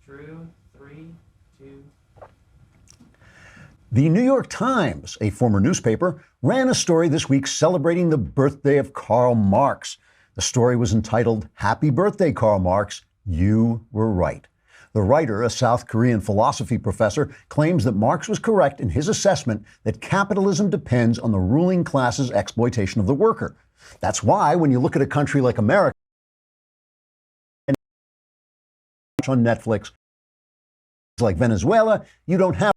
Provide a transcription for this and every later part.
True. 3, 2. The New York Times, a former newspaper, ran a story this week celebrating the birthday of Karl Marx. The story was entitled, "Happy Birthday, Karl Marx. You were right." The writer, a South Korean philosophy professor, claims that Marx was correct in his assessment that capitalism depends on the ruling class's exploitation of the worker. That's why when you look at a country like America, on Netflix, like Venezuela, you don't have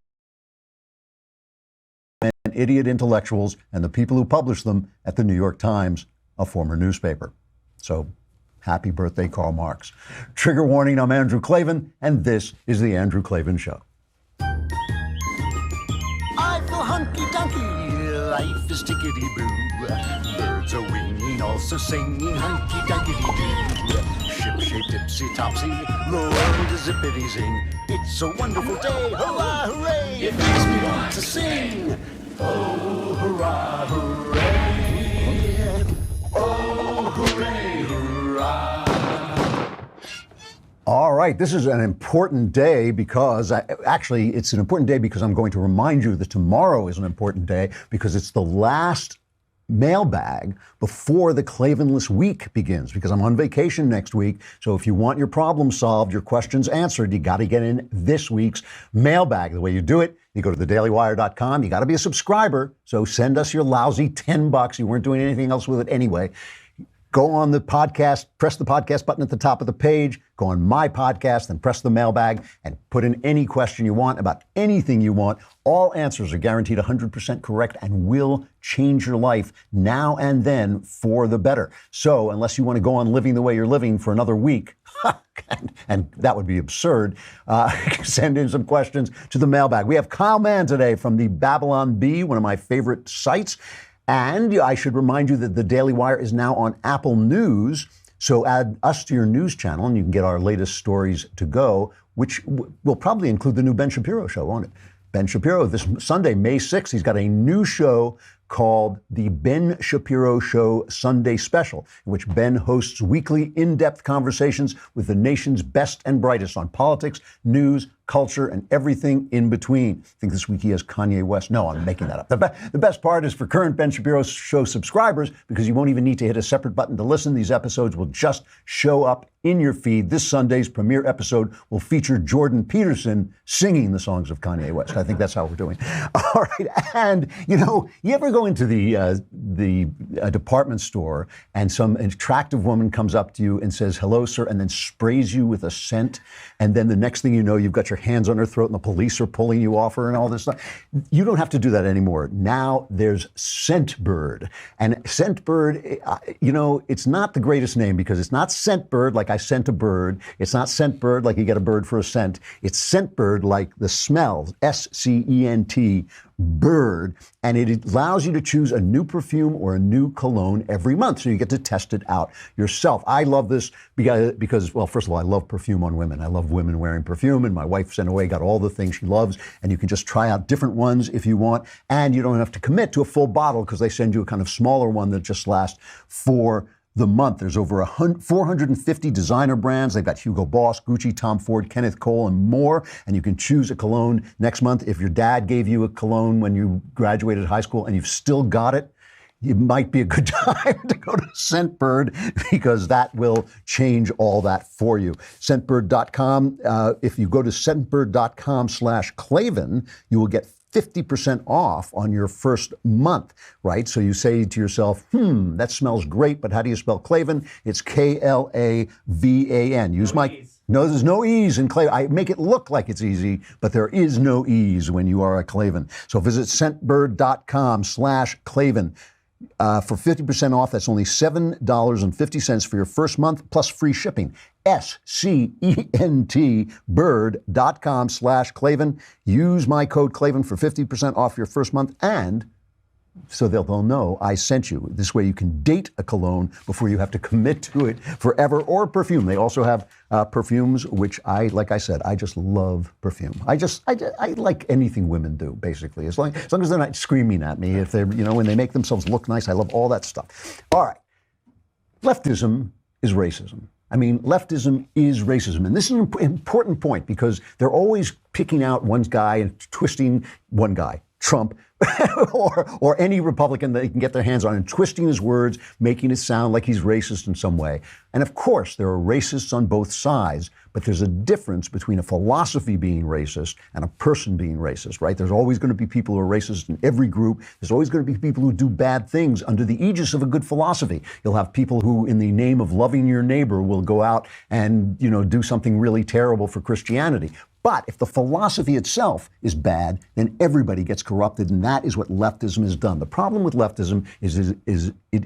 idiot intellectuals and the people who publish them at the New York Times, a former newspaper. So, happy birthday, Karl Marx. Trigger warning, I'm Andrew Klavan, and this is The Andrew Klavan Show. I feel hunky-dunky, life is tickety-boo. Birds are winging, also singing hunky-dunky-doo. Ship-shape, tipsy-topsy, the world is zippity-zing. It's a wonderful day, hurrah, hooray! It makes me want to sing. Oh, hurrah, hooray! Oh, hooray, hurrah! All right, this is an important day because, it's an important day because I'm going to remind you that tomorrow is an important day because it's the last mailbag before the Klavanless week begins, because I'm on vacation next week. So if you want your problems solved, your questions answered, you got to get in this week's mailbag. The way you do it, you go to thedailywire.com. You got to be a subscriber. So send us your lousy $10. You weren't doing anything else with it anyway. Go on the podcast, press the podcast button at the top of the page, go on my podcast, then press the mailbag and put in any question you want about anything you want. All answers are guaranteed 100% correct and will change your life now and then for the better. So unless you want to go on living the way you're living for another week, and that would be absurd, send in some questions to the mailbag. We have Kyle Mann today from the Babylon Bee, one of my favorite sites. And I should remind you that the Daily Wire is now on Apple News. So add us to your news channel and you can get our latest stories to go, which will probably include the new Ben Shapiro show, won't it? Ben Shapiro, this Sunday, May 6th, he's got a new show called the Ben Shapiro Show Sunday Special, in which Ben hosts weekly in-depth conversations with the nation's best and brightest on politics, news, culture, and everything in between. I think this week he has Kanye West. No, I'm making that up. The best part is for current Ben Shapiro Show subscribers, because you won't even need to hit a separate button to listen. These episodes will just show up in your feed. This Sunday's premiere episode will feature Jordan Peterson singing the songs of Kanye West. I think that's how we're doing. All right. And, you ever go into the department store and some attractive woman comes up to you and says, "Hello, sir," and then sprays you with a scent. And then the next thing you know, you've got your hands on her throat and the police are pulling you off her and all this stuff. You don't have to do that anymore. Now there's Scentbird. And Scentbird, it's not the greatest name because it's not Scentbird like I sent a bird. It's not Scentbird like you get a bird for a cent. It's Scentbird like the smell, S-C-E-N-T, bird, and it allows you to choose a new perfume or a new cologne every month, so you get to test it out yourself. I love this because, well, first of all, I love perfume on women. I love women wearing perfume, and my wife sent away, got all the things she loves, and you can just try out different ones if you want, and you don't have to commit to a full bottle because they send you a kind of smaller one that just lasts for the month. There's over 450 designer brands. They've got Hugo Boss, Gucci, Tom Ford, Kenneth Cole, and more. And you can choose a cologne next month. If your dad gave you a cologne when you graduated high school and you've still got it, it might be a good time to go to Scentbird because that will change all that for you. Scentbird.com. If you go to Scentbird.com/Klavan, you will get 50% off on your first month, right? So you say to yourself, that smells great, but how do you spell Klavan? It's Klavan. No, there's no E's in Klavan. I make it look like it's easy, but there is no E's when you are a Klavan. So visit Scentbird.com/Klavan. For 50% off, that's only $7.50 for your first month, plus free shipping. SCENT bird.com/Klavan. Use my code Klavan for 50% off your first month, and so they'll know I sent you. This way you can date a cologne before you have to commit to it forever, or perfume. They also have perfumes, which like I said, I just love perfume. I like anything women do, basically. As long as they're not screaming at me, if they're, when they make themselves look nice, I love all that stuff. All right. Leftism is racism. I mean, leftism is racism. And this is an important point because they're always picking out one guy and twisting one guy, Trump, or any Republican that they can get their hands on, and twisting his words, making it sound like he's racist in some way. And of course, there are racists on both sides, but there's a difference between a philosophy being racist and a person being racist, right? There's always going to be people who are racist in every group. There's always going to be people who do bad things under the aegis of a good philosophy. You'll have people who, in the name of loving your neighbor, will go out and, do something really terrible for Christianity. But if the philosophy itself is bad, then everybody gets corrupted, and that is what leftism has done. The problem with leftism is it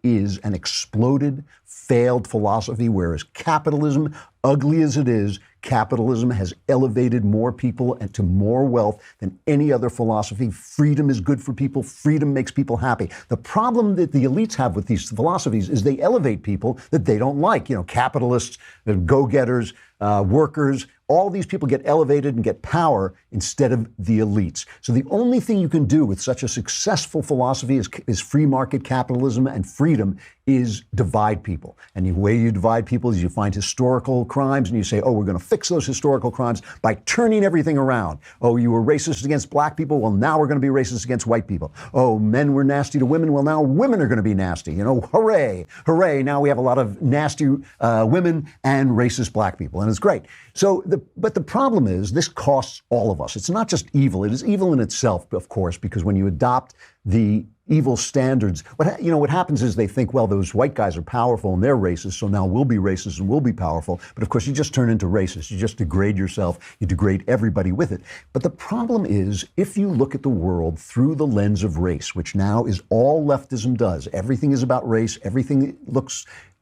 is an exploded, failed philosophy, whereas capitalism, ugly as it is, capitalism has elevated more people and to more wealth than any other philosophy. Freedom is good for people. Freedom makes people happy. The problem that the elites have with these philosophies is they elevate people that they don't like. Capitalists, go-getters, workers, all these people get elevated and get power instead of the elites. So the only thing you can do with such a successful philosophy is free market capitalism and freedom is divide people. And the way you divide people is you find historical crimes and you say, oh, we're going to fix those historical crimes by turning everything around. Oh, you were racist against black people? Well, now we're going to be racist against white people. Oh, men were nasty to women? Well, now women are going to be nasty. Hooray, hooray. Now we have a lot of nasty women and racist black people. And it's great. So, but the problem is this costs all of us. It's not just evil. It is evil in itself, of course, because when you adopt the evil standards, what happens is they think, well, those white guys are powerful and they're racist, so now we'll be racist and we'll be powerful. But of course, you just turn into racist. You just degrade yourself. You degrade everybody with it. But the problem is, if you look at the world through the lens of race, which now is all leftism does, everything is about race. Everything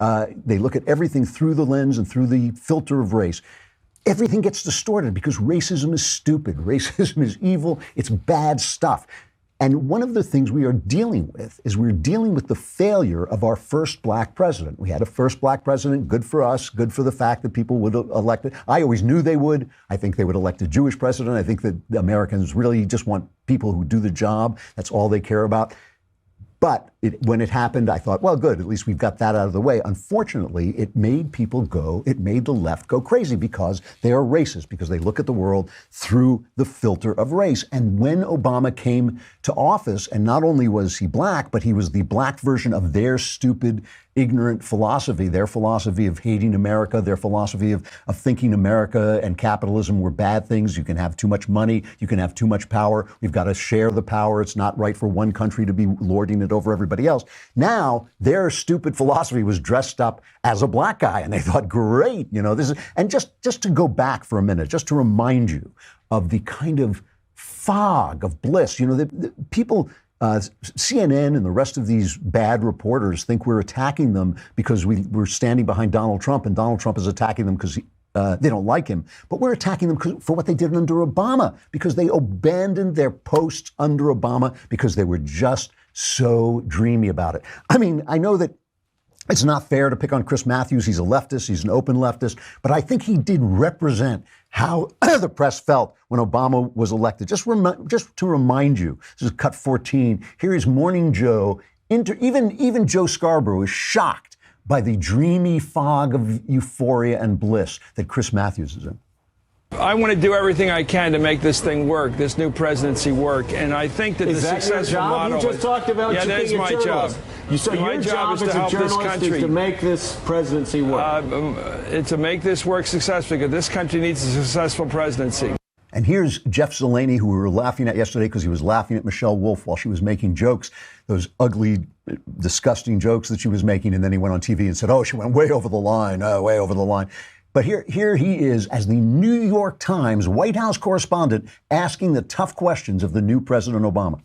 they look at everything through the lens and through the filter of race. Everything gets distorted because racism is stupid. Racism is evil. It's bad stuff. And one of the things we are dealing with is we're dealing with the failure of our first black president. We had a first black president, good for us, good for the fact that people would elect it. I always knew they would. I think they would elect a Jewish president. I think that the Americans really just want people who do the job. That's all they care about. But when it happened, I thought, well, good, at least we've got that out of the way. Unfortunately, it made the left go crazy because they are racist, because they look at the world through the filter of race. And when Obama came to office, and not only was he black, but he was the black version of their stupid, ignorant philosophy, their philosophy of hating America, their philosophy of thinking America and capitalism were bad things. You can have too much money. You can have too much power. We've got to share the power. It's not right for one country to be lording it over everybody else. Now, their stupid philosophy was dressed up as a black guy, and they thought, great, this is, and just to go back for a minute, just to remind you of the kind of fog of bliss, the people, CNN and the rest of these bad reporters think we're attacking them because we're standing behind Donald Trump, and Donald Trump is attacking them because they don't like him. But we're attacking them for what they did under Obama, because they abandoned their posts under Obama because they were just so dreamy about it. I mean, I know that it's not fair to pick on Chris Matthews. He's a leftist. He's an open leftist. But I think he did represent how the press felt when Obama was elected. Just to remind you, this is cut 14. Here is Morning Joe. Even Joe Scarborough is shocked by the dreamy fog of euphoria and bliss that Chris Matthews is in. I want to do everything I can to make this thing work, this new presidency work, and I think that the successful model. You just talked about that is my job. You said my job is to help this country to make this presidency work. To make this work successfully, because this country needs a successful presidency. And here's Jeff Zeleny, who we were laughing at yesterday because he was laughing at Michelle Wolf while she was making jokes, those ugly, disgusting jokes that she was making, and then he went on TV and said, "Oh, she went way over the line, way over the line." But here he is as the New York Times White House correspondent asking the tough questions of the new President Obama.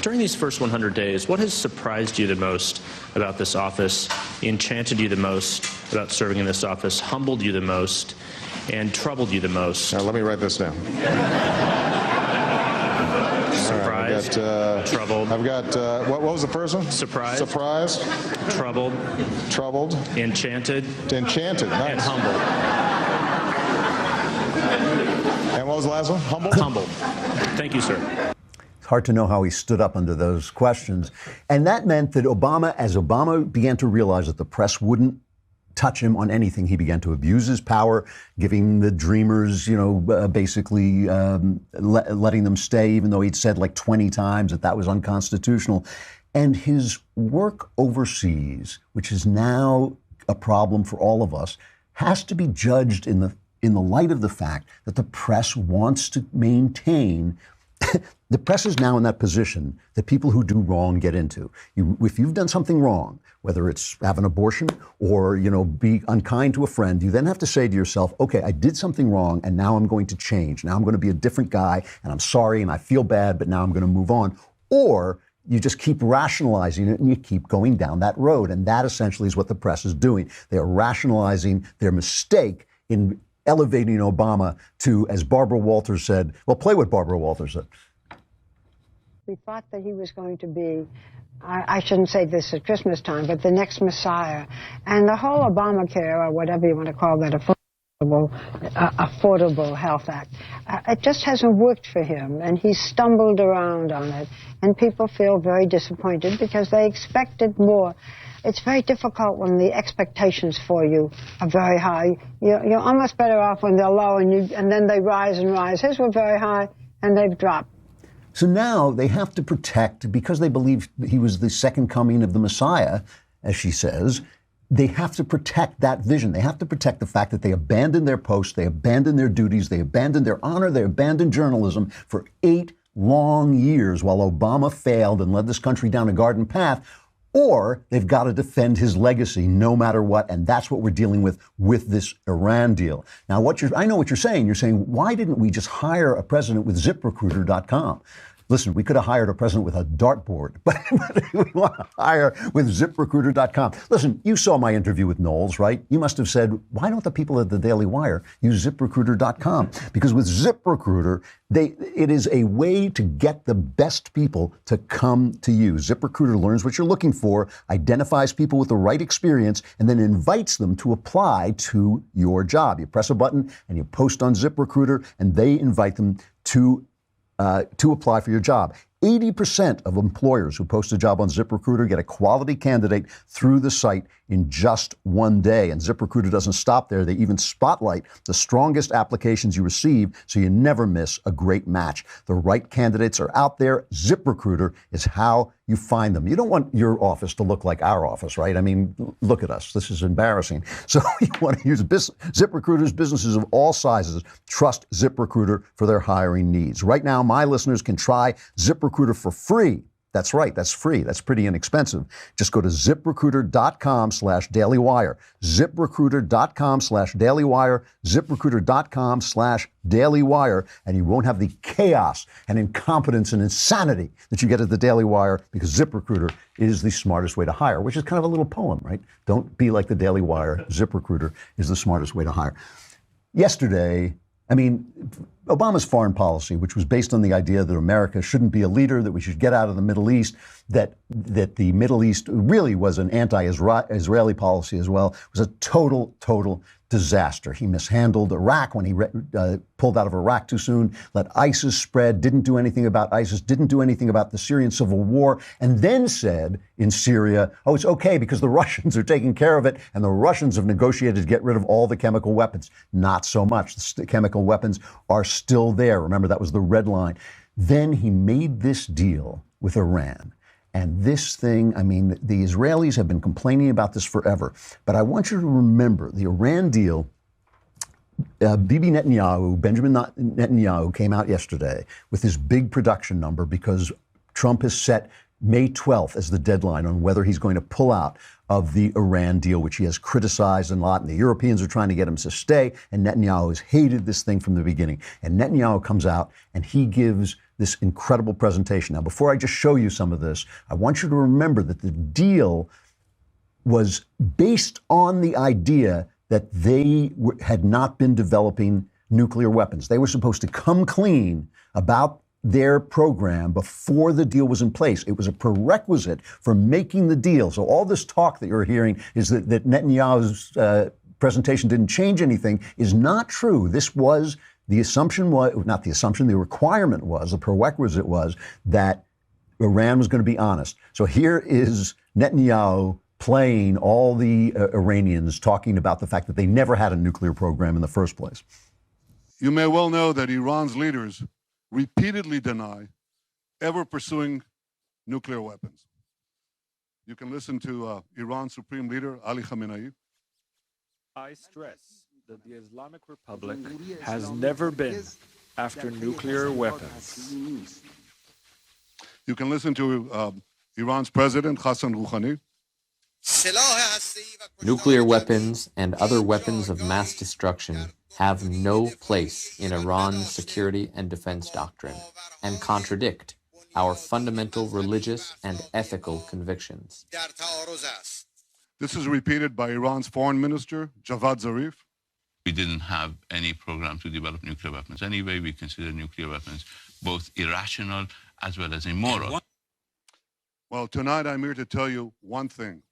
During these first 100 days, what has surprised you the most about this office, enchanted you the most about serving in this office, humbled you the most, and troubled you the most? Now, let me write this down. Surprised, troubled. I've got, what was the first one? Surprised. Surprised. Troubled. Enchanted. Enchanted. Nice. And humbled. And what was the last one? Humbled? Humbled. Thank you, sir. It's hard to know how he stood up under those questions. And that meant that as Obama began to realize that the press wouldn't touch him on anything. He began to abuse his power, giving the dreamers, basically letting them stay, even though he'd said like 20 times that was unconstitutional. And his work overseas, which is now a problem for all of us, has to be judged in the light of the fact that the press wants to maintain. The press is now in that position that people who do wrong get into. If you've done something wrong, whether it's have an abortion or, be unkind to a friend, you then have to say to yourself, okay, I did something wrong and now I'm going to change. Now I'm going to be a different guy and I'm sorry and I feel bad, but now I'm going to move on. Or you just keep rationalizing it and you keep going down that road. And that essentially is what the press is doing. They are rationalizing their mistake in elevating Obama to, as Barbara Walters said, well, play what Barbara Walters said. We thought that he was going to be, I shouldn't say this at Christmas time, but the next Messiah. And the whole Obamacare, or whatever you want to call that, Affordable Health Act, it just hasn't worked for him. And he's stumbled around on it. And people feel very disappointed because they expected more. It's very difficult when the expectations for you are very high. You're almost better off when they're low and then they rise and rise. His were very high and they've dropped. So now they have to protect, because they believe he was the second coming of the Messiah, as she says, they have to protect that vision. They have to protect the fact that they abandoned their posts, they abandoned their duties, they abandoned their honor, they abandoned journalism for 8 long years while Obama failed and led this country down a garden path. Or they've got to defend his legacy no matter what. And that's what we're dealing with this Iran deal. Now, I know what you're saying. You're saying, why didn't we just hire a president with ZipRecruiter.com? Listen, we could have hired a president with a dartboard, but we want to hire with ZipRecruiter.com. Listen, you saw my interview with Knowles, right? You must have said, why don't the people at the Daily Wire use ZipRecruiter.com? Because with ZipRecruiter, it is a way to get the best people to come to you. ZipRecruiter learns what you're looking for, identifies people with the right experience, and then invites them to apply to your job. You press a button and you post on ZipRecruiter, and they invite them to apply for your job. 80% of employers who post a job on ZipRecruiter get a quality candidate through the site in just one day. And ZipRecruiter doesn't stop there. They even spotlight the strongest applications you receive so you never miss a great match. The right candidates are out there. ZipRecruiter is how you find them. You don't want your office to look like our office, right? I mean, look at us. This is embarrassing. So you want to use ZipRecruiter's. Businesses of all sizes trust ZipRecruiter for their hiring needs. Right now, my listeners can try ZipRecruiter for free. That's right. That's free. That's pretty inexpensive. Just go to ZipRecruiter.com/dailywire. ZipRecruiter.com/dailywire. ZipRecruiter.com/dailywire. And you won't have the chaos and incompetence and insanity that you get at the Daily Wire, because ZipRecruiter is the smartest way to hire, which is kind of a little poem, right? Don't be like the Daily Wire. ZipRecruiter is the smartest way to hire. Yesterday, Obama's foreign policy, which was based on the idea that America shouldn't be a leader, that we should get out of the Middle East, that the Middle East really was an anti-Israeli policy as well, was a total disaster. He mishandled Iraq when he pulled out of Iraq too soon, let ISIS spread, didn't do anything about ISIS, didn't do anything about the Syrian civil war, and then said in Syria, oh, it's okay because the Russians are taking care of it and the Russians have negotiated to get rid of all the chemical weapons. Not so much. The chemical weapons are still there. Remember, that was the red line. Then he made this deal with Iran. And this thing, the Israelis have been complaining about this forever. But I want you to remember the Iran deal. Benjamin Netanyahu came out yesterday with this big production number because Trump has set May 12th as the deadline on whether he's going to pull out of the Iran deal, which he has criticized a lot. And the Europeans are trying to get him to stay. And Netanyahu has hated this thing from the beginning. And Netanyahu comes out and he gives this incredible presentation. Now, before I just show you some of this, I want you to remember that the deal was based on the idea that they had not been developing nuclear weapons. They were supposed to come clean about their program before the deal was in place. It was a prerequisite for making the deal. So all this talk that you're hearing is that Netanyahu's presentation didn't change anything is not true. This was the assumption was, not the assumption, the requirement was, the prerequisite was that Iran was going to be honest. So here is Netanyahu playing all the Iranians talking about the fact that they never had a nuclear program in the first place. You may well know that Iran's leaders repeatedly deny ever pursuing nuclear weapons. You can listen to Iran's Supreme Leader, Ali Khamenei. I stress that the Islamic Republic has never been after nuclear weapons. You can listen to Iran's President, Hassan Rouhani. Nuclear weapons and other weapons of mass destruction have no place in Iran's security and defense doctrine and contradict our fundamental religious and ethical convictions. This is repeated by Iran's Foreign Minister, Javad Zarif. We didn't have any program to develop nuclear weapons. Anyway, we consider nuclear weapons both irrational as well as immoral. Well, tonight I'm here to tell you one thing.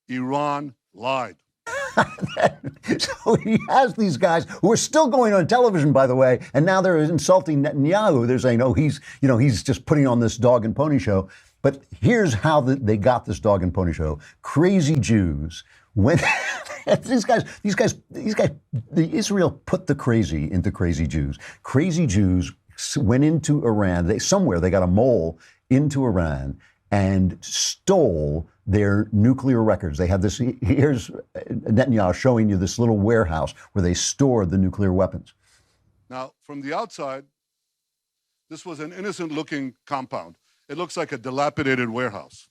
Iran lied. So he has these guys who are still going on television, by the way, and now they're insulting Netanyahu. They're saying, oh, he's just putting on this dog and pony show. But here's how they got this dog and pony show. Crazy Jews. When Israel put the crazy into crazy Jews. Crazy Jews went into Iran. They got a mole into Iran and stole their nuclear records. They had this. Here's Netanyahu showing you this little warehouse where they stored the nuclear weapons. Now, from the outside, this was an innocent-looking compound. It looks like a dilapidated warehouse.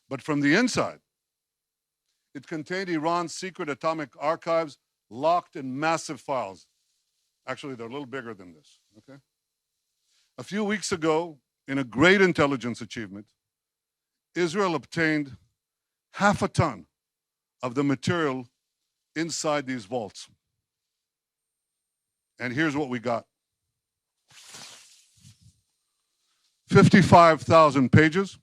But from the inside, it contained Iran's secret atomic archives locked in massive files. Actually, they're a little bigger than this, okay? A few weeks ago, in a great intelligence achievement, Israel obtained 0.5 ton of the material inside these vaults. And here's what we got. 55,000 pages.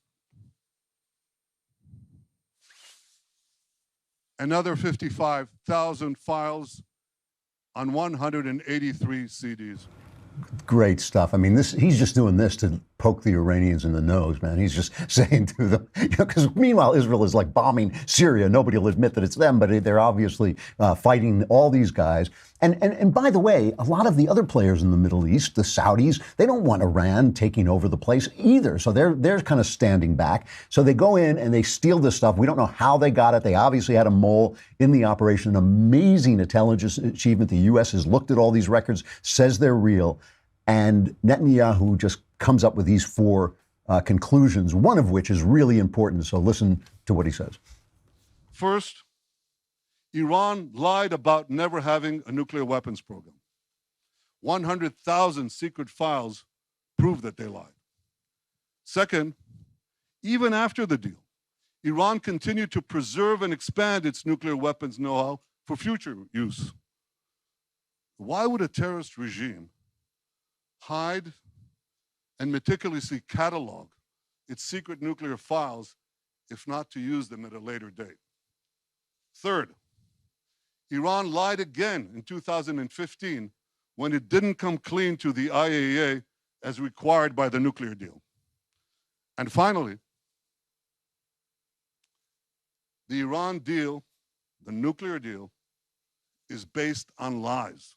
Another 55,000 files on 183 CDs. Great stuff. I mean, he's just doing this to poke the Iranians in the nose, man. He's just saying to them, because meanwhile, Israel is like bombing Syria. Nobody will admit that it's them, but they're obviously fighting all these guys. And by the way, a lot of the other players in the Middle East, the Saudis, they don't want Iran taking over the place either. So they're kind of standing back. So they go in and they steal this stuff. We don't know how they got it. They obviously had a mole in the operation. An amazing intelligence achievement. The U.S. has looked at all these records, says they're real. And Netanyahu just comes up with these 4 conclusions, one of which is really important. So listen to what he says. First, Iran lied about never having a nuclear weapons program. 100,000 secret files prove that they lied. Second, even after the deal, Iran continued to preserve and expand its nuclear weapons know-how for future use. Why would a terrorist regime hide and meticulously catalog its secret nuclear files if not to use them at a later date? Third, Iran lied again in 2015 when it didn't come clean to the IAEA as required by the nuclear deal. And finally, the Iran deal, the nuclear deal, is based on lies.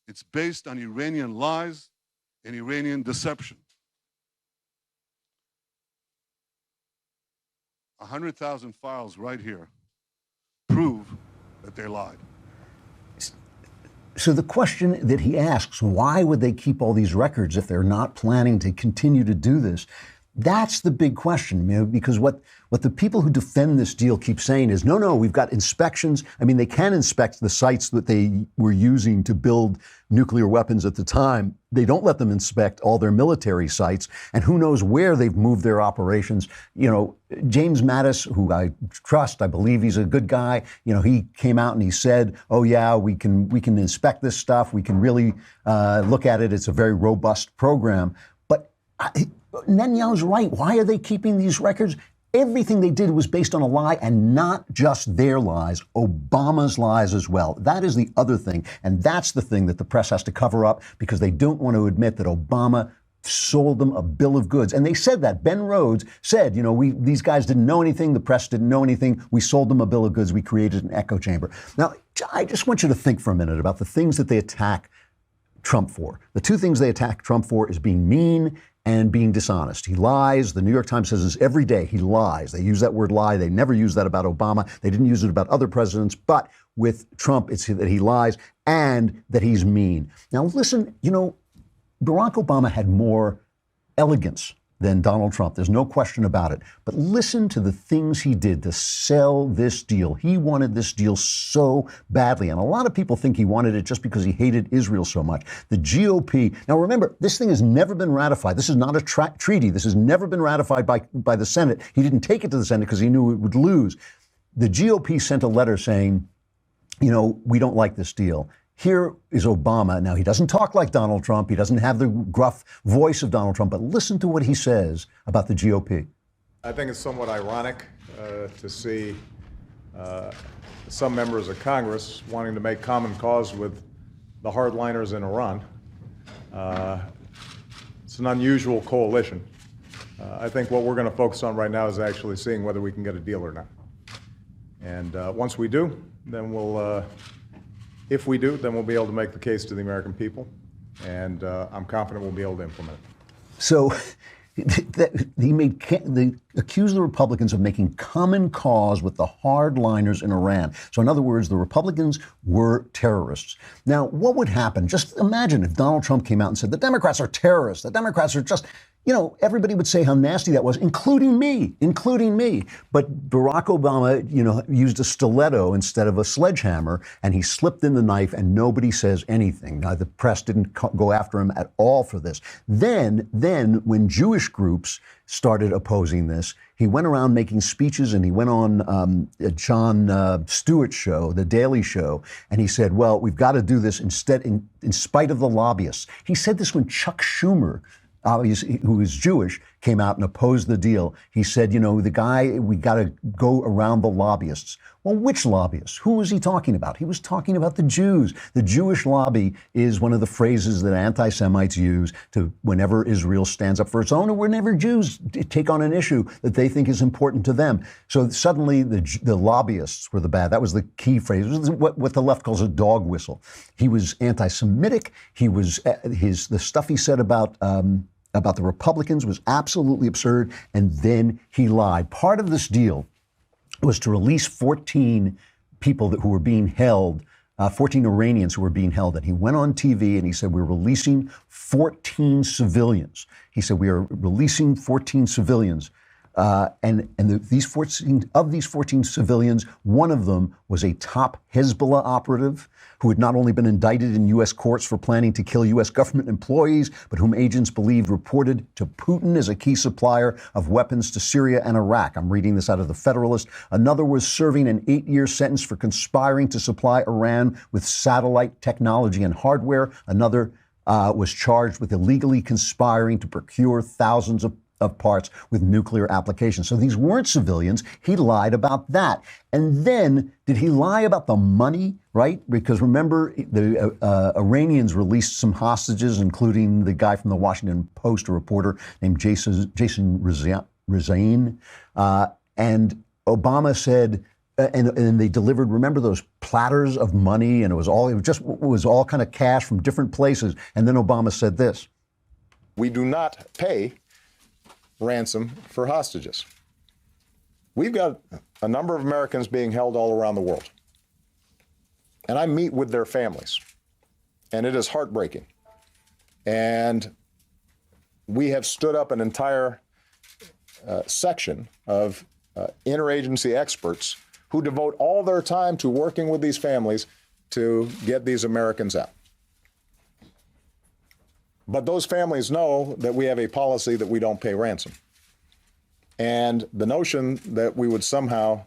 It's based on Iranian lies and Iranian deception. 100,000 files right here prove that they lied. So the question that he asks, why would they keep all these records if they're not planning to continue to do this? That's the big question, because what the people who defend this deal keep saying is, no, we've got inspections. I mean, they can inspect the sites that they were using to build nuclear weapons at the time. They don't let them inspect all their military sites, and who knows where they've moved their operations. James Mattis, who I trust, I believe he's a good guy. He came out and he said, oh yeah, we can inspect this stuff. We can really look at it. It's a very robust program. But Netanyahu's right. Why are they keeping these records? Everything they did was based on a lie, and not just their lies, Obama's lies as well. That is the other thing, and that's the thing that the press has to cover up, because they don't want to admit that Obama sold them a bill of goods. And they said that. Ben Rhodes said, these guys didn't know anything. The press didn't know anything. We sold them a bill of goods. We created an echo chamber. Now, I just want you to think for a minute about the things that they attack Trump for. The two things they attack Trump for is being mean and being dishonest. He lies. The New York Times says this every day. He lies. They use that word lie. They never use that about Obama. They didn't use it about other presidents. But with Trump, it's that he lies and that he's mean. Now, listen, Barack Obama had more elegance than Donald Trump. There's no question about it. But listen to the things he did to sell this deal. He wanted this deal so badly. And a lot of people think he wanted it just because he hated Israel so much. The GOP, now remember, this thing has never been ratified. This is not a treaty. This has never been ratified by the Senate. He didn't take it to the Senate because he knew it would lose. The GOP sent a letter saying, we don't like this deal. Here is Obama. Now, he doesn't talk like Donald Trump. He doesn't have the gruff voice of Donald Trump. But listen to what he says about the GOP. I think it's somewhat ironic to see some members of Congress wanting to make common cause with the hardliners in Iran. It's an unusual coalition. I think what we're going to focus on right now is actually seeing whether we can get a deal or not. And once we do, then if we do, then we'll be able to make the case to the American people, and I'm confident we'll be able to implement it. So they accused the Republicans of making common cause with the hardliners in Iran. So in other words, the Republicans were terrorists. Now, what would happen? Just imagine if Donald Trump came out and said, the Democrats are terrorists. The Democrats are just, everybody would say how nasty that was, including me. But Barack Obama, used a stiletto instead of a sledgehammer, and he slipped in the knife, and nobody says anything. Now, the press didn't go after him at all for this. Then when Jewish groups started opposing this, he went around making speeches, and he went on Jon Stewart's show, The Daily Show, and he said, well, we've got to do this instead in spite of the lobbyists. He said this when Chuck Schumer, obviously, who is Jewish, came out and opposed the deal. He said, we got to go around the lobbyists. Well, which lobbyists? Who was he talking about? He was talking about the Jews. The Jewish lobby is one of the phrases that anti-Semites use to whenever Israel stands up for its own, or whenever Jews take on an issue that they think is important to them. So suddenly the lobbyists were the bad. That was the key phrase. It was what the left calls a dog whistle. He was anti-Semitic. He was the stuff he said about the Republicans was absolutely absurd, and then he lied. Part of this deal was to release 14 people who were being held, 14 Iranians who were being held. And he went on TV and he said, we're releasing 14 civilians. He said, we are releasing 14 civilians. These 14 civilians, one of them was a top Hezbollah operative who had not only been indicted in U.S. courts for planning to kill U.S. government employees, but whom agents believed reported to Putin as a key supplier of weapons to Syria and Iraq. I'm reading this out of the Federalist. Another was serving an 8-year sentence for conspiring to supply Iran with satellite technology and hardware. Another was charged with illegally conspiring to procure thousands of parts with nuclear applications. So these weren't civilians. He lied about that. And then did he lie about the money, right? Because remember, the Iranians released some hostages, including the guy from the Washington Post, a reporter named Jason Rezaian. And Obama said, and they delivered, remember those platters of money, and it was all kind of cash from different places. And then Obama said this. We do not pay ransom for hostages. We've got a number of Americans being held all around the world. And I meet with their families, and it is heartbreaking. And we have stood up an entire section of interagency experts who devote all their time to working with these families to get these Americans out. But those families know that we have a policy that we don't pay ransom. And the notion that we would somehow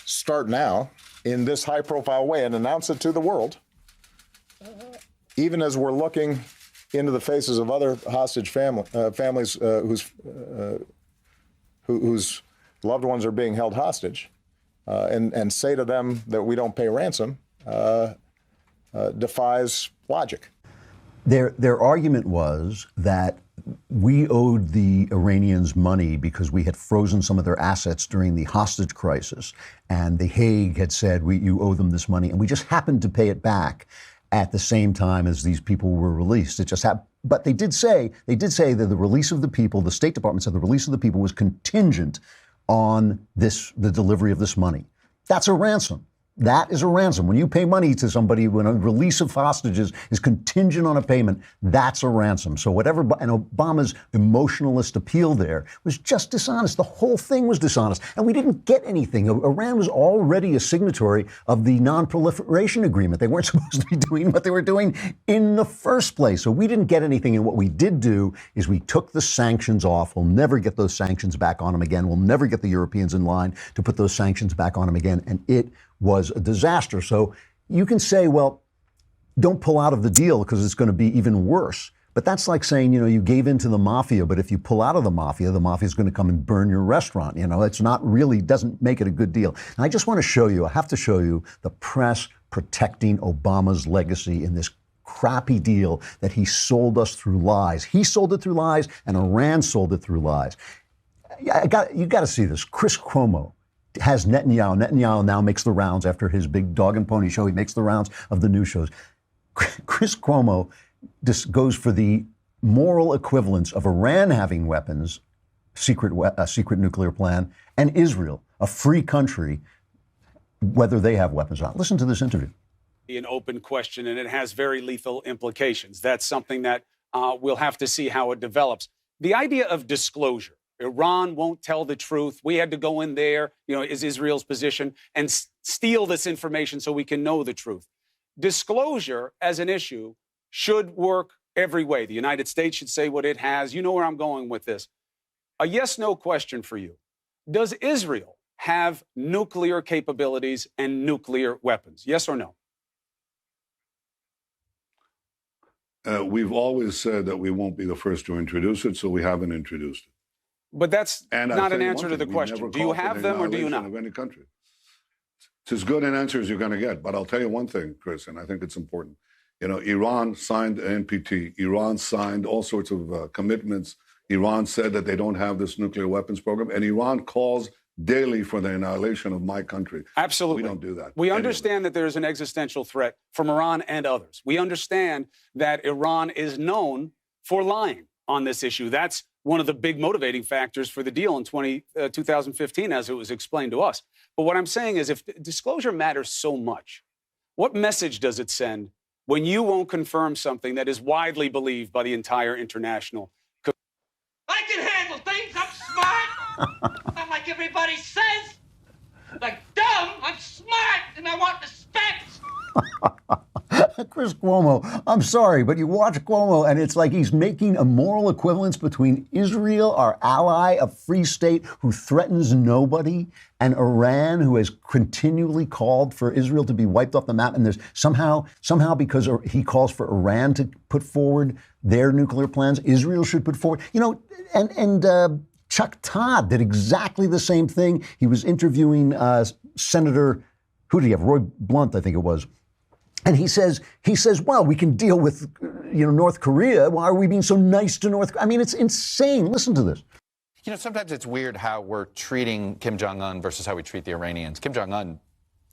start now in this high-profile way and announce it to the world, even as we're looking into the faces of other hostage families whose loved ones are being held hostage, and say to them that we don't pay ransom, defies logic. Their argument was that we owed the Iranians money because we had frozen some of their assets during the hostage crisis. And The Hague had said, you owe them this money. And we just happened to pay it back at the same time as these people were released. It just happened. But they did say that the release of the people, the State Department said the release of the people was contingent on the delivery of this money. That's a ransom. That is a ransom. When you pay money to somebody, when a release of hostages is contingent on a payment, that's a ransom. So whatever, and Obama's emotionalist appeal there was just dishonest. The whole thing was dishonest. And we didn't get anything. Iran was already a signatory of the non-proliferation agreement. They weren't supposed to be doing what they were doing in the first place. So we didn't get anything. And what we did do is we took the sanctions off. We'll never get those sanctions back on them again. We'll never get the Europeans in line to put those sanctions back on them again. And it was a disaster. So you can say, well, don't pull out of the deal because it's going to be even worse. But that's like saying, you gave in to the mafia, but if you pull out of the mafia is going to come and burn your restaurant. It's not really, doesn't make it a good deal. And I just want to show you, I have to show you the press protecting Obama's legacy in this crappy deal that he sold us through lies. He sold it through lies and Iran sold it through lies. You got to see this. Chris Cuomo has Netanyahu. Netanyahu now makes the rounds after his big dog and pony show. He makes the rounds of the news shows. Chris Cuomo goes for the moral equivalence of Iran having weapons, secret nuclear plan, and Israel, a free country, whether they have weapons or not. Listen to this interview. An open question, and it has very lethal implications. That's something that we'll have to see how it develops. The idea of disclosure. Iran won't tell the truth. We had to go in there, is Israel's position, and steal this information so we can know the truth. Disclosure as an issue should work every way. The United States should say what it has. You know where I'm going with this. A yes-no question for you. Does Israel have nuclear capabilities and nuclear weapons? Yes or no? We've always said that we won't be the first to introduce it, so we haven't introduced it. But that's not an answer to the question. Do you have them or do you not? Of any country. It's as good an answer as you're going to get. But I'll tell you one thing, Chris, and I think it's important. Iran signed NPT. Iran signed all sorts of commitments. Iran said that they don't have this nuclear weapons program. And Iran calls daily for the annihilation of my country. Absolutely. We don't do that. We understand that there is an existential threat from Iran and others. We understand that Iran is known for lying on this issue. That's one of the big motivating factors for the deal in 2015, as it was explained to us. But what I'm saying is, if disclosure matters so much, what message does it send when you won't confirm something that is widely believed by the entire international community? I can handle things. I'm smart. Not like everybody says. Like dumb, I'm smart, and I want respect. Chris Cuomo, I'm sorry, but you watch Cuomo and it's like he's making a moral equivalence between Israel, our ally, a free state who threatens nobody, and Iran, who has continually called for Israel to be wiped off the map. And there's somehow because he calls for Iran to put forward their nuclear plans, Israel should put forward, and Chuck Todd did exactly the same thing. He was interviewing Senator, who did he have? Roy Blunt, I think it was. And he says, well, we can deal with, North Korea. Why are we being so nice to North Korea? I mean, it's insane. Listen to this. Sometimes it's weird how we're treating Kim Jong-un versus how we treat the Iranians. Kim Jong-un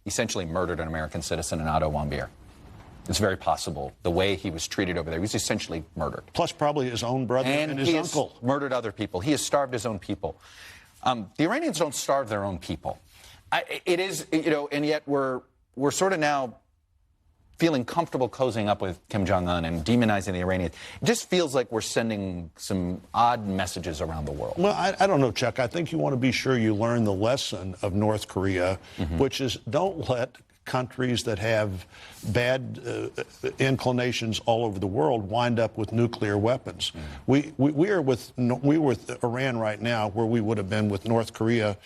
essentially murdered an American citizen in Otto Warmbier. It's very possible. The way he was treated over there, he was essentially murdered. Plus probably his own brother and his uncle. Has murdered other people. He has starved his own people. The Iranians don't starve their own people. It is, and yet we're sort of now feeling comfortable cozying up with Kim Jong-un and demonizing the Iranians. It just feels like we're sending some odd messages around the world. Well, I don't know, Chuck. I think you want to be sure you learn the lesson of North Korea, which is don't let countries that have bad inclinations all over the world wind up with nuclear weapons. We were with Iran right now where we would have been with North Korea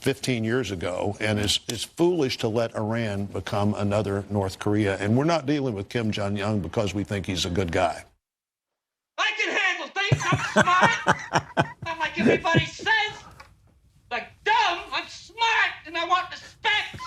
15 years ago, and it's foolish to let Iran become another North Korea. And we're not dealing with Kim Jong-un because we think he's a good guy. I can handle things. I'm smart. Not like everybody says. Like dumb, I'm smart, and I want respect.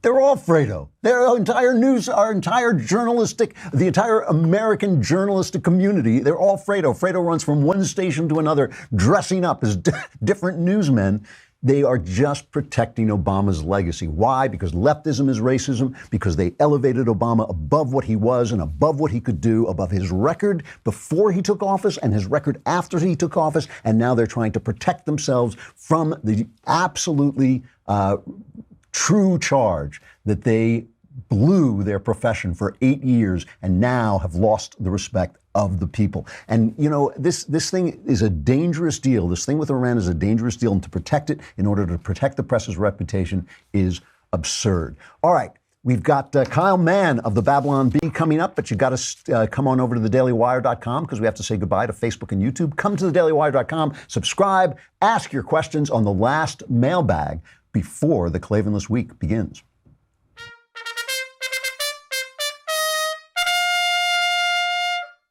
They're all Fredo. Their entire news, our entire journalistic, the entire American journalistic community, they're all Fredo. Fredo runs from one station to another, dressing up as different newsmen. They are just protecting Obama's legacy. Why? Because leftism is racism, because they elevated Obama above what he was and above what he could do, above his record before he took office and his record after he took office, and now they're trying to protect themselves from the absolutely true charge that they blew their profession for 8 years and now have lost the respect of the people. And, you know, this thing is a dangerous deal. This thing with Iran is a dangerous deal, and to protect it in order to protect the press's reputation is absurd. All right. We've got Kyle Mann of the Babylon Bee coming up, but you got to come on over to thedailywire.com because we have to say goodbye to Facebook and YouTube. Come to thedailywire.com, subscribe, ask your questions on the last mailbag before the Klavanless week begins.